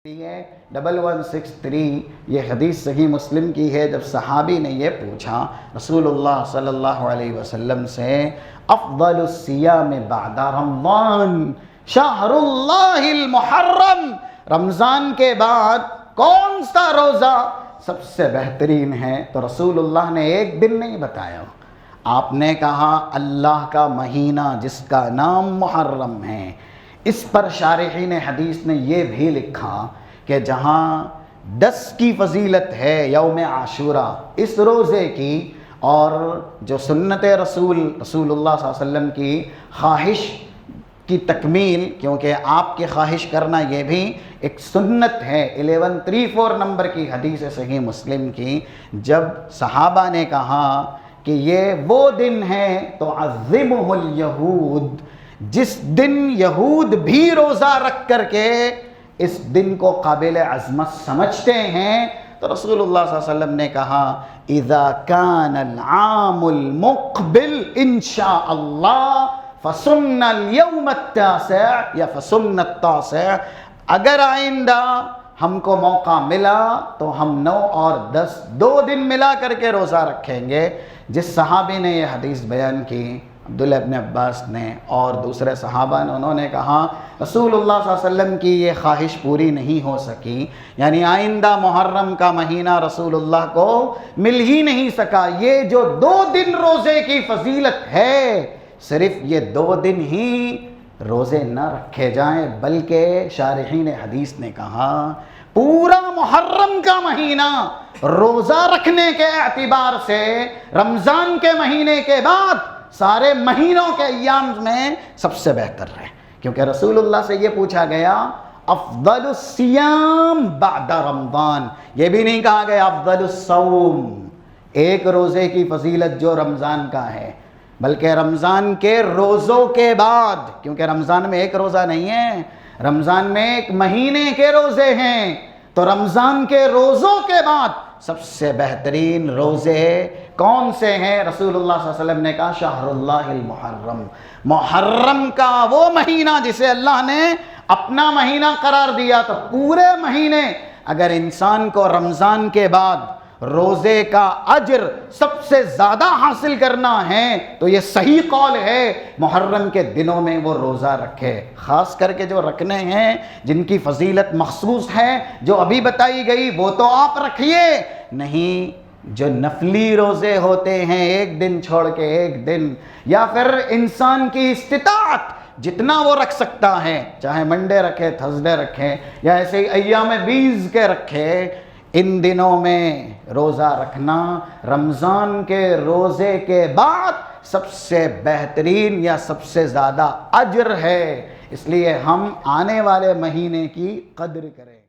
1163 یہ حدیث صحیح مسلم کی ہے. جب صحابی نے یہ پوچھا رسول اللہ صلی اللہ علیہ وسلم سے افضل الصیام بعد رمضان شہر اللہ المحرم، رمضان کے بعد کون سا روزہ سب سے بہترین ہے، تو رسول اللہ نے ایک دن نہیں بتایا، آپ نے کہا اللہ کا مہینہ جس کا نام محرم ہے. اس پر شارحین حدیث نے یہ بھی لکھا کہ جہاں 10 کی فضیلت ہے یوم عاشورہ اس روزے کی، اور جو سنت رسول اللہ صلی اللہ علیہ وسلم کی خواہش کی تکمیل، کیونکہ آپ کی خواہش کرنا یہ بھی ایک سنت ہے. 1134 نمبر کی حدیث صحیح مسلم کی، جب صحابہ نے کہا کہ یہ وہ دن ہے تو عظمہ الیہود، جس دن یہود بھی روزہ رکھ کر کے اس دن کو قابل عظمت سمجھتے ہیں، تو رسول اللہ صلی اللہ علیہ وسلم نے کہا اذا کان العام المقبل انشاء اللہ فسن اليوم التاسع یا فسن التاسع، اگر آئندہ ہم کو موقع ملا تو ہم 9 اور 10 2 دن ملا کر کے روزہ رکھیں گے. جس صحابی نے یہ حدیث بیان کی عبداللہ ابن عباس نے اور دوسرے صحابہ نے، انہوں نے کہا رسول اللہ صلی اللہ علیہ وسلم کی یہ خواہش پوری نہیں ہو سکی، یعنی آئندہ محرم کا مہینہ رسول اللہ کو مل ہی نہیں سکا. یہ جو 2 دن روزے کی فضیلت ہے، صرف یہ 2 دن ہی روزے نہ رکھے جائیں، بلکہ شارحین حدیث نے کہا پورا محرم کا مہینہ روزہ رکھنے کے اعتبار سے رمضان کے مہینے کے بعد سارے مہینوں کے ایام میں سب سے بہتر ہے. کیونکہ رسول اللہ سے یہ پوچھا گیا افضل الصیام بعد رمضان، یہ بھی نہیں کہا گیا افضل الصوم، ایک روزے کی فضیلت جو رمضان کا ہے، بلکہ رمضان کے روزوں کے بعد، کیونکہ رمضان میں ایک روزہ نہیں ہے، رمضان میں ایک مہینے کے روزے ہیں، تو رمضان کے روزوں کے بعد سب سے بہترین روزے کون سے ہیں؟ رسول اللہ صلی اللہ علیہ وسلم نے کہا شہر اللہ المحرم، محرم کا وہ مہینہ جسے اللہ نے اپنا مہینہ قرار دیا. تو پورے مہینے اگر انسان کو رمضان کے بعد روزے کا اجر سب سے زیادہ حاصل کرنا ہے تو یہ صحیح قول ہے محرم کے دنوں میں وہ روزہ رکھے. خاص کر کے جو رکھنے ہیں، جن کی فضیلت مخصوص ہے جو ابھی بتائی گئی، وہ تو آپ رکھیے، نہیں جو نفلی روزے ہوتے ہیں ایک دن چھوڑ کے ایک دن، یا پھر انسان کی استطاعت جتنا وہ رکھ سکتا ہے، چاہے منڈے رکھے، تھرسڈے رکھے، یا ایسے ہی ایام بیز کے رکھے، ان دنوں میں روزہ رکھنا رمضان کے روزے کے بعد سب سے بہترین یا سب سے زیادہ اجر ہے. اس لیے ہم آنے والے مہینے کی قدر کریں.